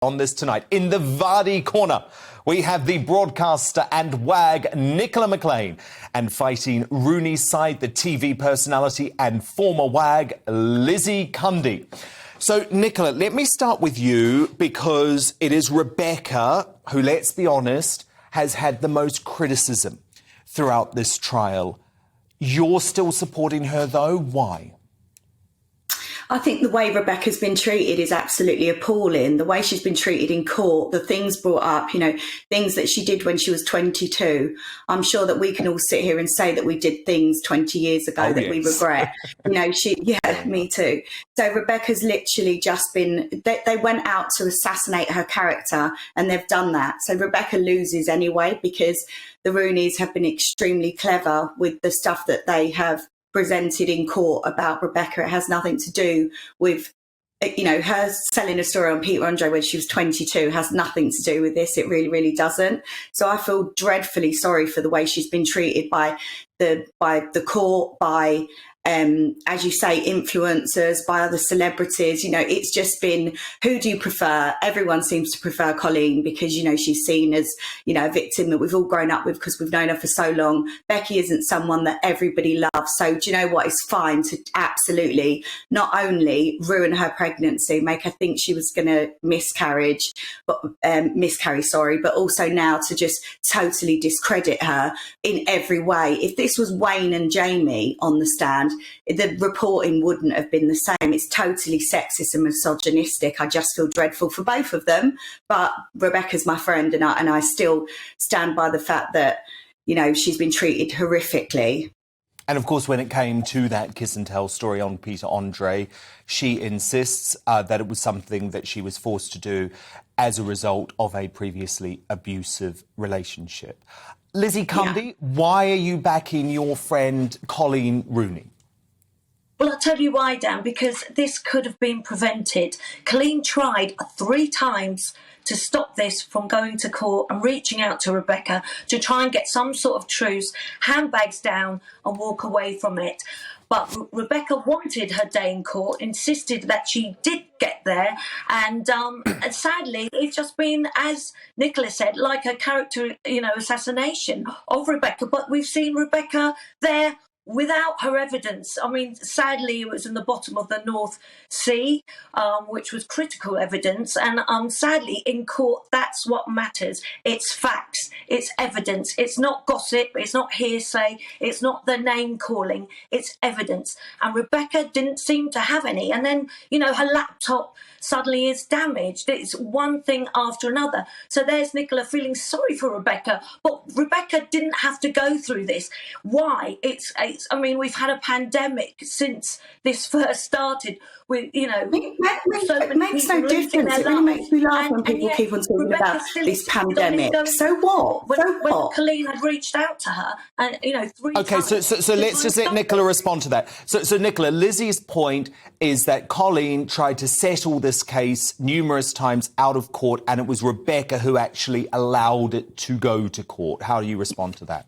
On this tonight, in the Vardy corner, we have the broadcaster and WAG Nicola McLean, and fighting Rooney's side, the TV personality and former WAG Lizzie Cundy. So, Nicola, let me start with you, because it is Rebecca who, let's be honest, has had the most criticism throughout this trial. You're still supporting her, though. Why? I think the way Rebecca's been treated is absolutely appalling. The way she's been treated in court, the things brought up, things that she did when she was 22. I'm sure that we can all sit here and say that we did things 20 years ago that we regret. Me too. So Rebecca's literally just been, they went out to assassinate her character, and they've done that. So Rebecca loses anyway, because the Rooneys have been extremely clever with the stuff that they have presented in court about Rebecca. It has nothing to do with, her selling a story on Peter Andre when she was 22 has nothing to do with this. It really, really doesn't. So I feel dreadfully sorry for the way she's been treated by the court, by as you say, influencers, by other celebrities. It's just been, who do you prefer? Everyone seems to prefer Colleen because, she's seen as, a victim that we've all grown up with because we've known her for so long. Becky isn't someone that everybody loves. So do you know what? It's fine to absolutely not only ruin her pregnancy, make her think she was going to miscarry, but also now to just totally discredit her in every way. If this was Wayne and Jamie on the stand, the reporting wouldn't have been the same. It's totally sexist and misogynistic. I just feel dreadful for both of them. But Rebecca's my friend, and I still stand by the fact that, she's been treated horrifically. And of course, when it came to that kiss and tell story on Peter Andre, she insists that it was something that she was forced to do as a result of a previously abusive relationship. Lizzie Cundy, Why are you backing your friend Colleen Rooney? Well, I'll tell you why, Dan, because this could have been prevented. Colleen tried 3 times to stop this from going to court and reaching out to Rebecca to try and get some sort of truce, handbags down and walk away from it. But Rebecca wanted her day in court, insisted that she did get there. And sadly, it's just been, as Nicola said, like a character, assassination of Rebecca. But we've seen Rebecca there without her evidence. I mean, sadly, it was in the bottom of the North Sea, which was critical evidence. And sadly, in court, that's what matters. It's facts. It's evidence. It's not gossip. It's not hearsay. It's not the name calling. It's evidence. And Rebecca didn't seem to have any. And then, her laptop suddenly is damaged. It's one thing after another. So there's Nicola feeling sorry for Rebecca. But Rebecca didn't have to go through this. Why? We've had a pandemic since this first started. It makes no difference. It really makes me laugh when people keep on talking about this pandemic. So what? When Colleen had reached out to her, and 3 times. Okay, so let's just let Nicola respond to that. So Nicola, Lizzie's point is that Colleen tried to settle this case numerous times out of court, and it was Rebecca who actually allowed it to go to court. How do you respond to that?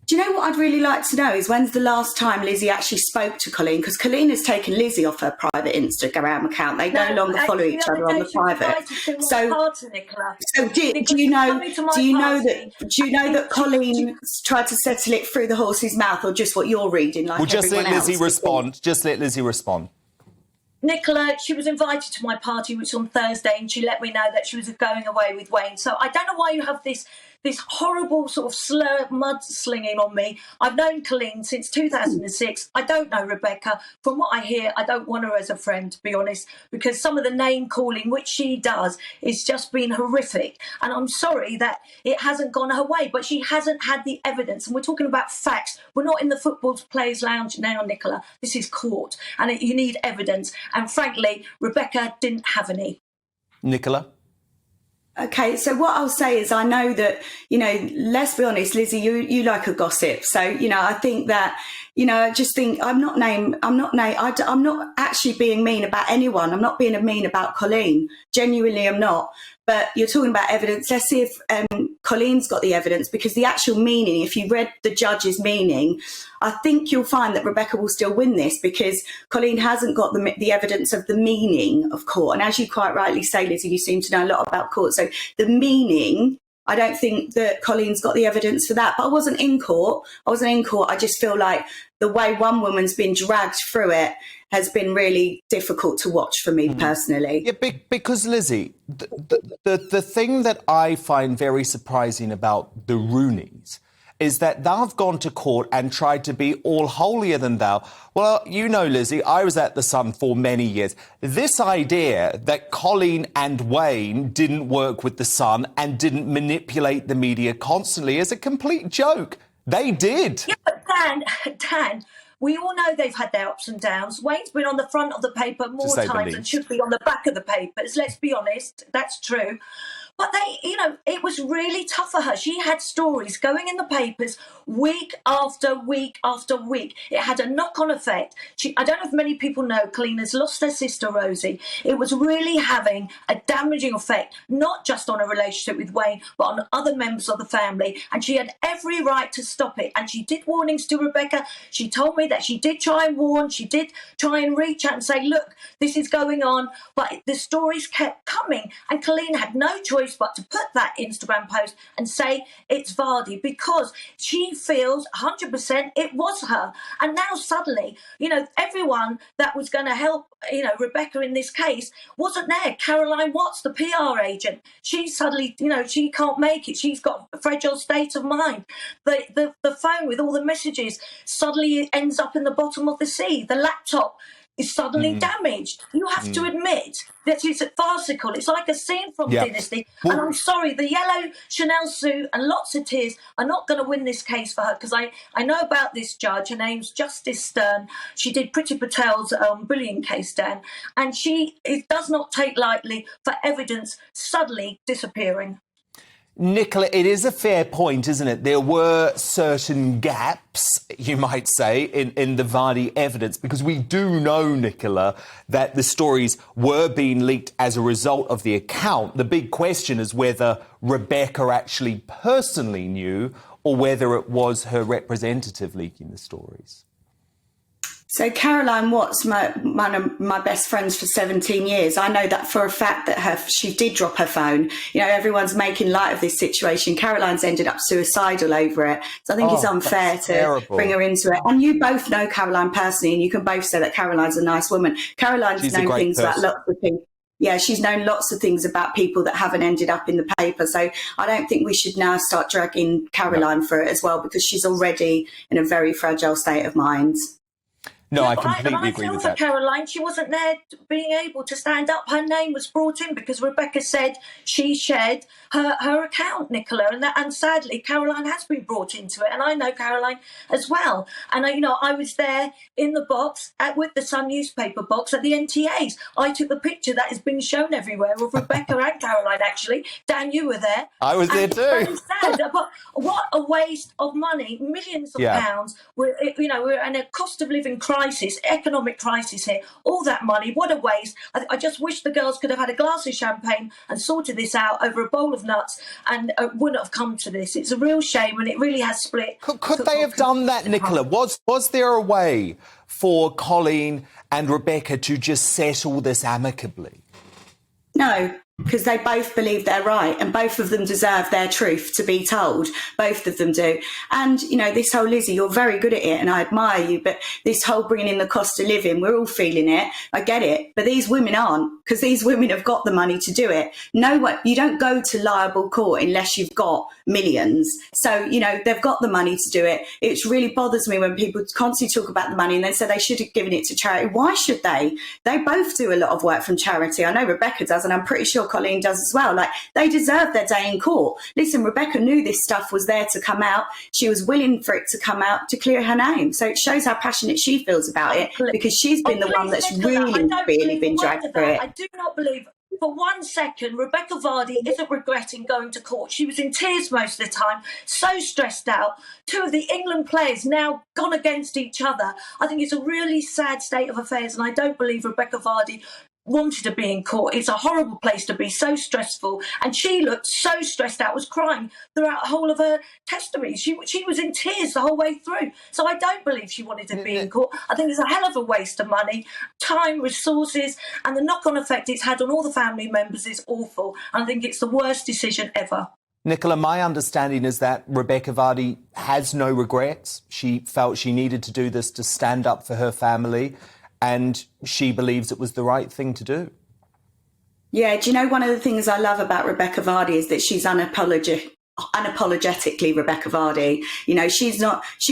Do you know what I'd really like to know is when's the last time Lizzie actually spoke to Colleen? Because Colleen has taken Lizzie off her private Instagram account. They no longer follow each other on the private. So do you know that Colleen tried to settle it through the horse's mouth, or just what you're reading? Like, well, just let Lizzie respond. Just let Lizzie respond. Nicola, she was invited to my party, which was on Thursday, and she let me know that she was going away with Wayne. So I don't know why you have this horrible sort of mudslinging on me. I've known Colleen since 2006. I don't know Rebecca. From what I hear, I don't want her as a friend, to be honest, because some of the name calling, which she does, is just been horrific. And I'm sorry that it hasn't gone her way, but she hasn't had the evidence. And we're talking about facts. We're not in the football players' lounge now, Nicola. This is court, and you need evidence. And frankly, Rebecca didn't have any. Nicola? Okay, so what I'll say is I know that, let's be honest, Lizzie, you like a gossip. So, I think that, I just think I'm not actually being mean about anyone. I'm not being mean about Colleen. Genuinely, I'm not. But you're talking about evidence. Let's see if Colleen's got the evidence, because the actual meaning, if you read the judge's meaning, I think you'll find that Rebecca will still win this, because Colleen hasn't got the evidence of the meaning of court. And as you quite rightly say, Lizzie, you seem to know a lot about court. So the meaning, I don't think that Colleen's got the evidence for that. But I wasn't in court. I just feel like the way one woman's been dragged through it has been really difficult to watch for me personally. Yeah, because Lizzie, the thing that I find very surprising about the Rooneys is that they've gone to court and tried to be all holier than thou. Well, you know, Lizzie, I was at The Sun for many years. This idea that Colleen and Wayne didn't work with The Sun and didn't manipulate the media constantly is a complete joke. They did. Yeah, but Dan, we all know they've had their ups and downs. Wayne's been on the front of the paper more times than should be on the back of the papers. Let's be honest, that's true. But it was really tough for her. She had stories going in the papers week after week after week. It had a knock-on effect. I don't know if many people know, Colleen has lost her sister, Rosie. It was really having a damaging effect, not just on her relationship with Wayne, but on other members of the family. And she had every right to stop it. And she did warnings to Rebecca. She told me that she did try and warn. She did try and reach out and say, look, this is going on. But the stories kept coming. And Colleen had no choice but to put that Instagram post and say it's Vardy, because she feels 100% it was her. And now suddenly, everyone that was going to help, Rebecca in this case wasn't there. Caroline Watts, the PR agent, she suddenly, she can't make it. She's got a fragile state of mind. The phone with all the messages suddenly ends up in the bottom of the sea. The laptop is suddenly damaged. You have to admit that it's farcical. It's like a scene from Dynasty. Well, and I'm sorry, the yellow Chanel suit and lots of tears are not going to win this case for her, because I know about this judge. Her name's Justice Stern. She did Priti Patel's bullying case, Dan, and it does not take lightly for evidence suddenly disappearing. Nicola, it is a fair point, isn't it? There were certain gaps, you might say, in the Vardy evidence, because we do know, Nicola, that the stories were being leaked as a result of the account. The big question is whether Rebecca actually personally knew or whether it was her representative leaking the stories. So Caroline Watts, one of my best friends for 17 years, I know that for a fact that she did drop her phone. Everyone's making light of this situation. Caroline's ended up suicidal over it. So I think it's unfair to bring her into it. And you both know Caroline personally, and you can both say that Caroline's a nice woman. Caroline's known things about lots of people. Yeah, she's known lots of things about people that haven't ended up in the paper. So I don't think we should now start dragging Caroline for it as well, because she's already in a very fragile state of mind. No, I completely agree with that. Caroline, she wasn't there being able to stand up. Her name was brought in because Rebecca said she shared her account, Nicola, and sadly Caroline has been brought into it, and I know Caroline as well. And I was there in the box with the Sun newspaper box at the NTAs. I took the picture that has been shown everywhere of Rebecca and Caroline. Actually, Dan, you were there. I was there too. Sad, but what a waste of money! Millions of pounds. We're in a cost of living crisis, economic crisis here. All that money, what a waste! I just wish the girls could have had a glass of champagne and sorted this out over a bowl of nuts, and wouldn't have come to this. It's a real shame, and it really has split. Could they have done that, Nicola? Was there a way for Colleen and Rebecca to just settle this amicably? No, because they both believe they're right, and both of them deserve their truth to be told. Both of them do. And, this whole, Lizzie, you're very good at it and I admire you, but this whole bringing in the cost of living, we're all feeling it. I get it. But these women aren't, because these women have got the money to do it. You don't go to liable court unless you've got millions. So, they've got the money to do it. It really bothers me when people constantly talk about the money and then say they should have given it to charity. Why should they? They both do a lot of work from charity. I know Rebecca does, and I'm pretty sure Colleen does as well. Like, they deserve their day in court. Listen, Rebecca knew this stuff was there to come out. She was willing for it to come out to clear her name. So it shows how passionate she feels about it, because she's been the one that's really been dragged through it. I do not believe for 1 second Rebecca Vardy isn't regretting going to court. She was in tears most of the time, so stressed out. Two of the England players now gone against each other. I think it's a really sad state of affairs, and I don't believe Rebecca Vardy wanted to be in court. It's a horrible place to be, so stressful. And she looked so stressed out, was crying throughout the whole of her testimony. She was in tears the whole way through. So I don't believe she wanted to be in court. I think it's a hell of a waste of money, time, resources, and the knock-on effect it's had on all the family members is awful. And I think it's the worst decision ever. Nicola, my understanding is that Rebecca Vardy has no regrets. She felt she needed to do this to stand up for her family, and she believes it was the right thing to do. Yeah, do you know, one of the things I love about Rebecca Vardy is that she's unapologetically Rebecca Vardy. You know, she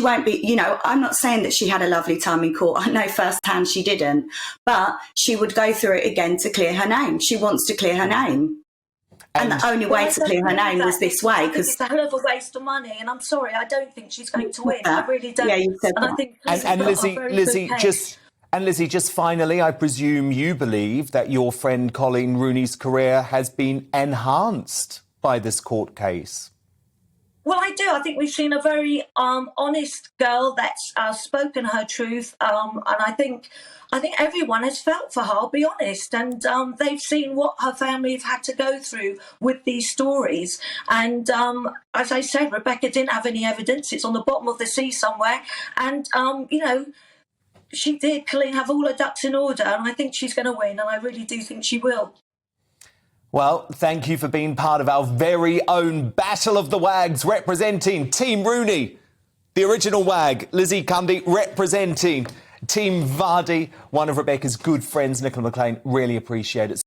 won't be, you know, I'm not saying that she had a lovely time in court. I know firsthand she didn't, but she would go through it again to clear her name. She wants to clear her name. And the only way to clear her name was this way. Because it's a hell of a waste of money, and I'm sorry, I don't think she's going to win. I really don't. Yeah, you said and that. I think Lizzie, just finally, I presume you believe that your friend Colleen Rooney's career has been enhanced by this court case. Well, I do. I think we've seen a very honest girl that's spoken her truth, and I think everyone has felt for her, I'll be honest, and they've seen what her family have had to go through with these stories. And as I said, Rebecca didn't have any evidence. It's on the bottom of the sea somewhere. And, you know, she did, Colleen, have all her ducks in order, and I think she's going to win, and I really do think she will. Well, thank you for being part of our very own Battle of the Wags, representing Team Rooney, the original Wag, Lizzie Cundy, representing Team Vardy, one of Rebecca's good friends, Nicola McLean. Really appreciate it.